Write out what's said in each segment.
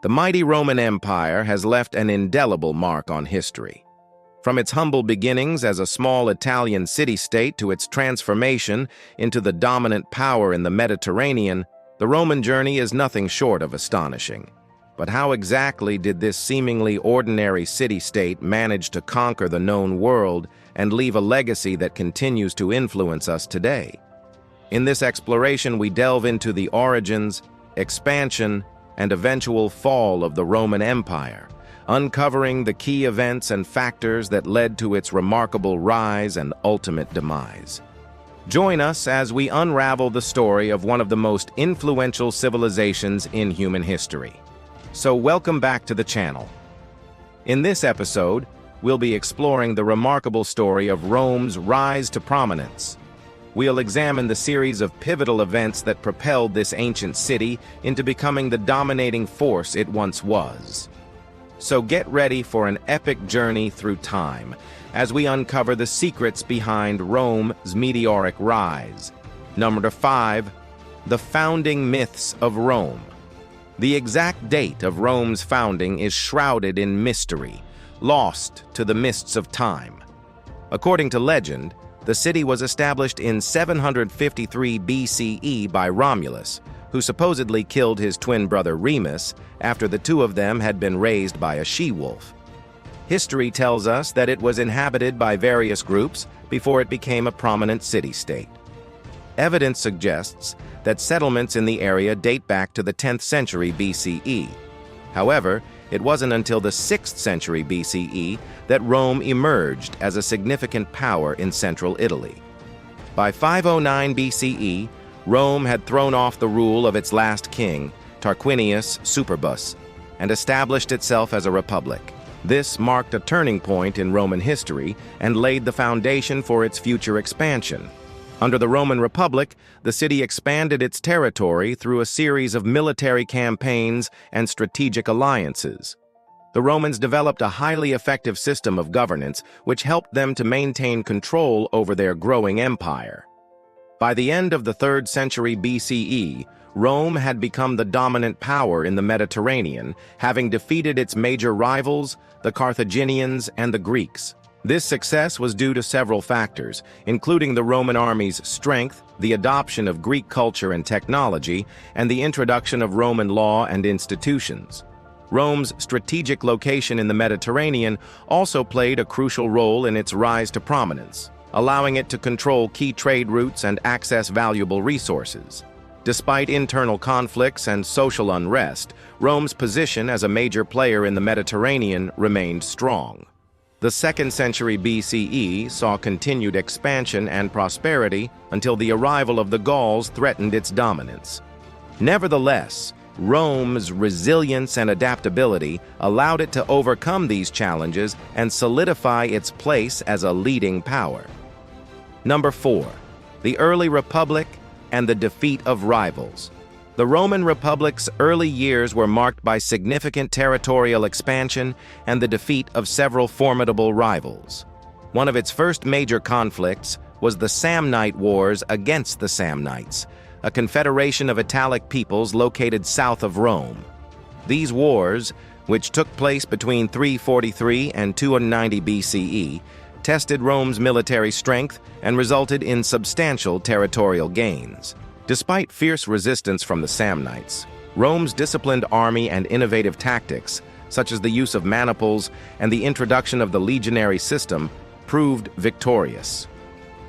The mighty Roman Empire has left an indelible mark on history. From its humble beginnings as a small Italian city-state to its transformation into the dominant power in the Mediterranean, the Roman journey is nothing short of astonishing. But how exactly did this seemingly ordinary city-state manage to conquer the known world and leave a legacy that continues to influence us today? In this exploration, we delve into the origins, expansion, and eventual fall of the Roman Empire, uncovering the key events and factors that led to its remarkable rise and ultimate demise. Join us as we unravel the story of one of the most influential civilizations in human history. So welcome back to the channel. In this episode, we'll be exploring the remarkable story of Rome's rise to prominence. We'll examine the series of pivotal events that propelled this ancient city into becoming the dominating force it once was. So get ready for an epic journey through time as we uncover the secrets behind Rome's meteoric rise. Number 5, the founding myths of Rome. The exact date of Rome's founding is shrouded in mystery, lost to the mists of time. According to legend, the city was established in 753 BCE by Romulus, who supposedly killed his twin brother Remus after the two of them had been raised by a she-wolf. History tells us that it was inhabited by various groups before it became a prominent city-state. Evidence suggests that settlements in the area date back to the 10th century BCE. However, it wasn't until the 6th century BCE that Rome emerged as a significant power in central Italy. By 509 BCE, Rome had thrown off the rule of its last king, Tarquinius Superbus, and established itself as a republic. This marked a turning point in Roman history and laid the foundation for its future expansion. Under the Roman Republic, the city expanded its territory through a series of military campaigns and strategic alliances. The Romans developed a highly effective system of governance which helped them to maintain control over their growing empire. By the end of the 3rd century BCE, Rome had become the dominant power in the Mediterranean, having defeated its major rivals, the Carthaginians and the Greeks. This success was due to several factors, including the Roman army's strength, the adoption of Greek culture and technology, and the introduction of Roman law and institutions. Rome's strategic location in the Mediterranean also played a crucial role in its rise to prominence, allowing it to control key trade routes and access valuable resources. Despite internal conflicts and social unrest, Rome's position as a major player in the Mediterranean remained strong. The 2nd century BCE saw continued expansion and prosperity until the arrival of the Gauls threatened its dominance. Nevertheless, Rome's resilience and adaptability allowed it to overcome these challenges and solidify its place as a leading power. Number 4, the early Republic and the defeat of rivals. The Roman Republic's early years were marked by significant territorial expansion and the defeat of several formidable rivals. One of its first major conflicts was the Samnite Wars against the Samnites, a confederation of Italic peoples located south of Rome. These wars, which took place between 343 and 290 BCE, tested Rome's military strength and resulted in substantial territorial gains. Despite fierce resistance from the Samnites, Rome's disciplined army and innovative tactics, such as the use of maniples and the introduction of the legionary system, proved victorious.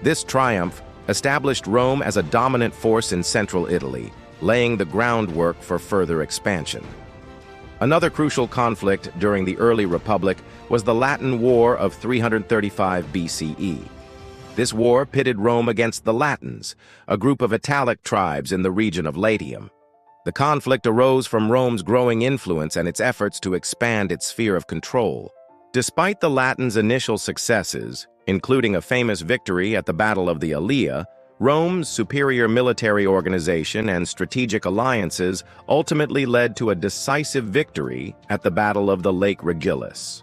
This triumph established Rome as a dominant force in central Italy, laying the groundwork for further expansion. Another crucial conflict during the early Republic was the Latin War of 335 BCE. This war pitted Rome against the Latins, a group of Italic tribes in the region of Latium. The conflict arose from Rome's growing influence and its efforts to expand its sphere of control. Despite the Latins' initial successes, including a famous victory at the Battle of the Allia, Rome's superior military organization and strategic alliances ultimately led to a decisive victory at the Battle of the Lake Regillus.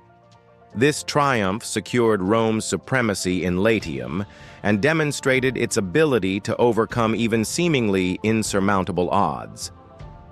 This triumph secured Rome's supremacy in Latium and demonstrated its ability to overcome even seemingly insurmountable odds.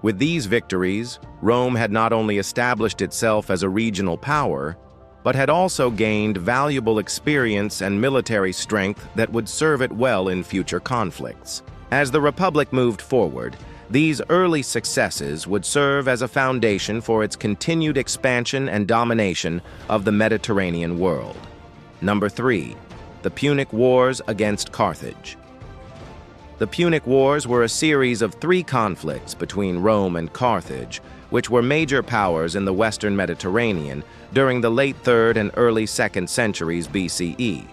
With these victories, Rome had not only established itself as a regional power, but had also gained valuable experience and military strength that would serve it well in future conflicts. As the Republic moved forward, these early successes would serve as a foundation for its continued expansion and domination of the Mediterranean world. Number 3. The Punic Wars against Carthage. The Punic Wars were a series of 3 conflicts between Rome and Carthage, which were major powers in the Western Mediterranean during the late 3rd and early 2nd centuries BCE.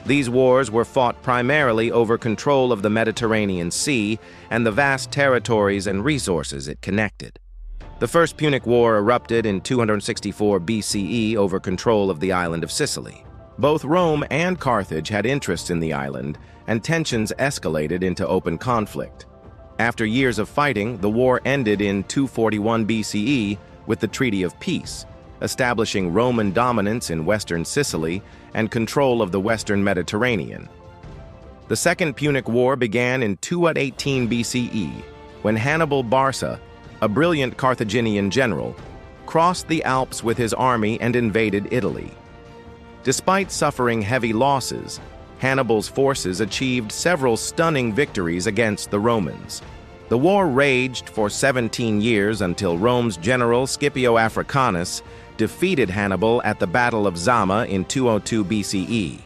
These wars were fought primarily over control of the Mediterranean Sea and the vast territories and resources it connected. The First Punic War erupted in 264 BCE over control of the island of Sicily. Both Rome and Carthage had interests in the island, and tensions escalated into open conflict. After years of fighting, the war ended in 241 BCE with the Treaty of Peace, establishing Roman dominance in western Sicily and control of the western Mediterranean. The Second Punic War began in 218 BCE, when Hannibal Barca, a brilliant Carthaginian general, crossed the Alps with his army and invaded Italy. Despite suffering heavy losses, Hannibal's forces achieved several stunning victories against the Romans. The war raged for 17 years until Rome's general Scipio Africanus defeated Hannibal at the Battle of Zama in 202 BCE.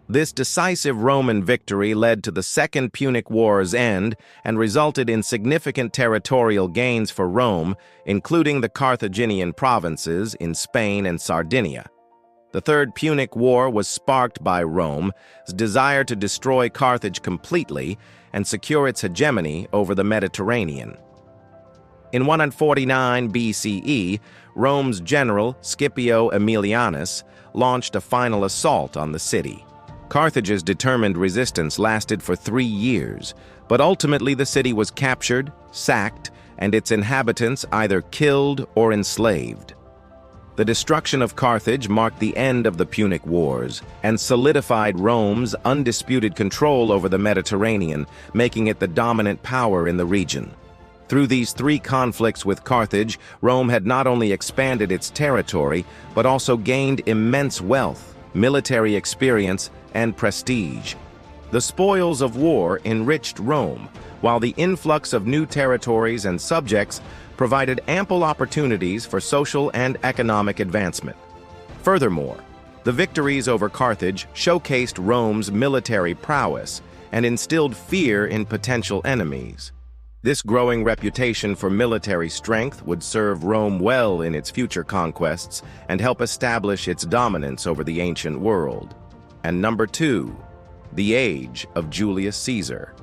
This decisive Roman victory led to the Second Punic War's end and resulted in significant territorial gains for Rome, including the Carthaginian provinces in Spain and Sardinia. The Third Punic War was sparked by Rome's desire to destroy Carthage completely and secure its hegemony over the Mediterranean. In 149 BCE, Rome's general Scipio Aemilianus launched a final assault on the city. Carthage's determined resistance lasted for 3 years, but ultimately the city was captured, sacked, and its inhabitants either killed or enslaved. The destruction of Carthage marked the end of the Punic Wars and solidified Rome's undisputed control over the Mediterranean, making it the dominant power in the region. Through these 3 conflicts with Carthage, Rome had not only expanded its territory, but also gained immense wealth, military experience, and prestige. The spoils of war enriched Rome, while the influx of new territories and subjects provided ample opportunities for social and economic advancement. Furthermore, the victories over Carthage showcased Rome's military prowess and instilled fear in potential enemies. This growing reputation for military strength would serve Rome well in its future conquests and help establish its dominance over the ancient world. And number 2, the age of Julius Caesar.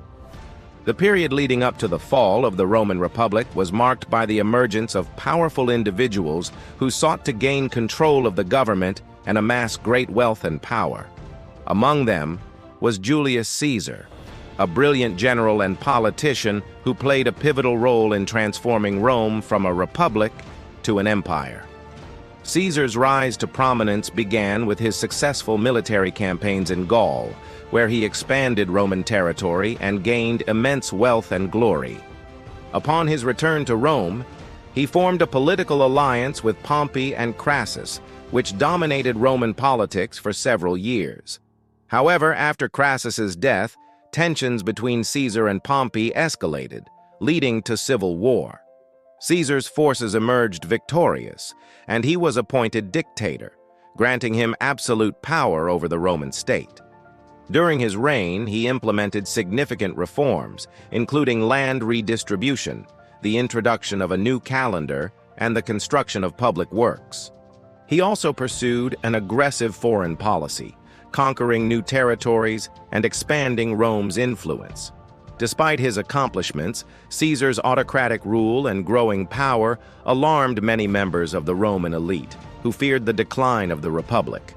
The period leading up to the fall of the Roman Republic was marked by the emergence of powerful individuals who sought to gain control of the government and amass great wealth and power. Among them was Julius Caesar, a brilliant general and politician who played a pivotal role in transforming Rome from a republic to an empire. Caesar's rise to prominence began with his successful military campaigns in Gaul, where he expanded Roman territory and gained immense wealth and glory. Upon his return to Rome, he formed a political alliance with Pompey and Crassus, which dominated Roman politics for several years. However, after Crassus's death, tensions between Caesar and Pompey escalated, leading to civil war. Caesar's forces emerged victorious, and he was appointed dictator, granting him absolute power over the Roman state. During his reign, he implemented significant reforms, including land redistribution, the introduction of a new calendar, and the construction of public works. He also pursued an aggressive foreign policy, conquering new territories and expanding Rome's influence. Despite his accomplishments, Caesar's autocratic rule and growing power alarmed many members of the Roman elite, who feared the decline of the Republic.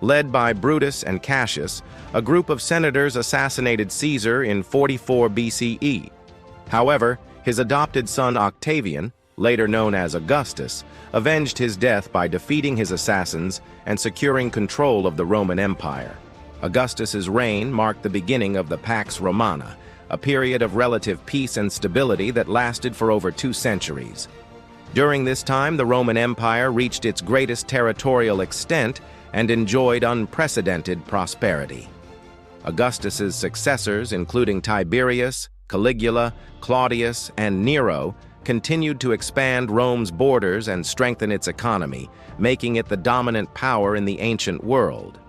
Led by Brutus and Cassius, a group of senators assassinated Caesar in 44 BCE. However, his adopted son Octavian, later known as Augustus, avenged his death by defeating his assassins and securing control of the Roman Empire. Augustus's reign marked the beginning of the Pax Romana, a period of relative peace and stability that lasted for over 2 centuries. During this time, the Roman Empire reached its greatest territorial extent and enjoyed unprecedented prosperity. Augustus's successors, including Tiberius, Caligula, Claudius, and Nero, continued to expand Rome's borders and strengthen its economy, making it the dominant power in the ancient world.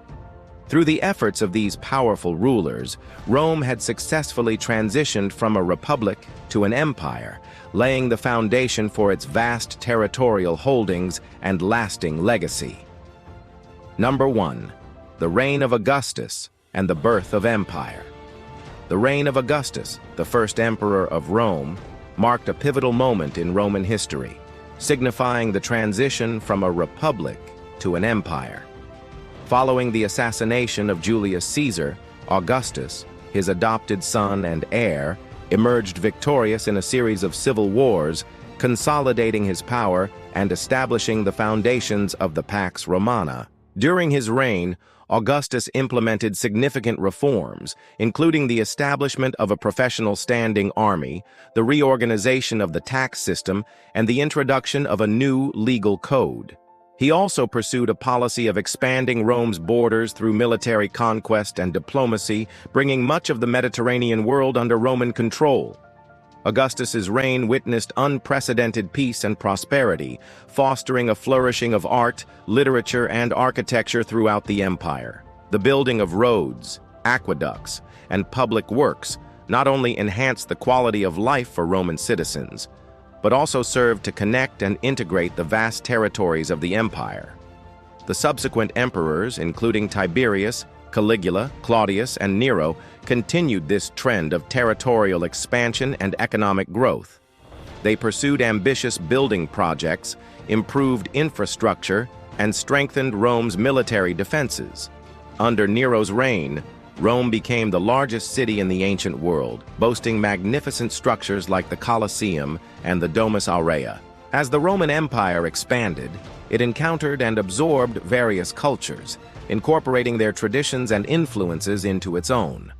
Through the efforts of these powerful rulers, Rome had successfully transitioned from a republic to an empire, laying the foundation for its vast territorial holdings and lasting legacy. Number 1. The reign of Augustus and the birth of empire. The reign of Augustus, the first emperor of Rome, marked a pivotal moment in Roman history, signifying the transition from a republic to an empire. Following the assassination of Julius Caesar, Augustus, his adopted son and heir, emerged victorious in a series of civil wars, consolidating his power and establishing the foundations of the Pax Romana. During his reign, Augustus implemented significant reforms, including the establishment of a professional standing army, the reorganization of the tax system, and the introduction of a new legal code. He also pursued a policy of expanding Rome's borders through military conquest and diplomacy, bringing much of the Mediterranean world under Roman control. Augustus's reign witnessed unprecedented peace and prosperity, fostering a flourishing of art, literature, and architecture throughout the empire. The building of roads, aqueducts, and public works not only enhanced the quality of life for Roman citizens, but also served to connect and integrate the vast territories of the empire. The subsequent emperors, including Tiberius, Caligula, Claudius, and Nero, continued this trend of territorial expansion and economic growth. They pursued ambitious building projects, improved infrastructure, and strengthened Rome's military defenses. Under Nero's reign, Rome became the largest city in the ancient world, boasting magnificent structures like the Colosseum and the Domus Aurea. As the Roman Empire expanded, it encountered and absorbed various cultures, incorporating their traditions and influences into its own.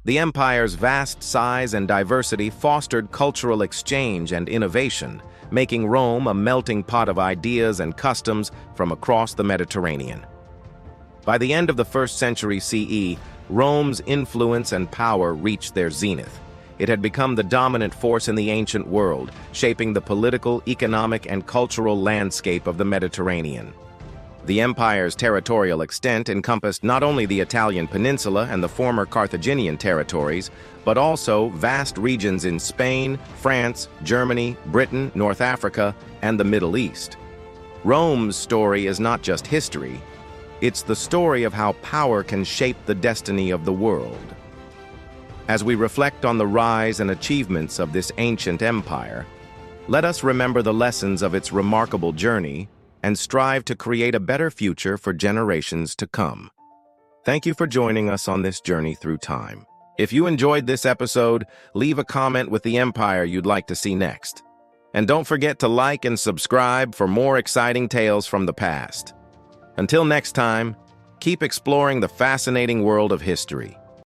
The empire's vast size and diversity fostered cultural exchange and innovation, making Rome a melting pot of ideas and customs from across the Mediterranean. By the end of the 1st century CE, Rome's influence and power reached their zenith. It had become the dominant force in the ancient world, shaping the political, economic, and cultural landscape of the Mediterranean. The empire's territorial extent encompassed not only the Italian peninsula and the former Carthaginian territories, but also vast regions in Spain, France, Germany, Britain, North Africa, and the Middle East. Rome's story is not just history, it's the story of how power can shape the destiny of the world. As we reflect on the rise and achievements of this ancient empire, let us remember the lessons of its remarkable journey and strive to create a better future for generations to come. Thank you for joining us on this journey through time. If you enjoyed this episode, leave a comment with the empire you'd like to see next. And don't forget to like and subscribe for more exciting tales from the past. Until next time, keep exploring the fascinating world of history.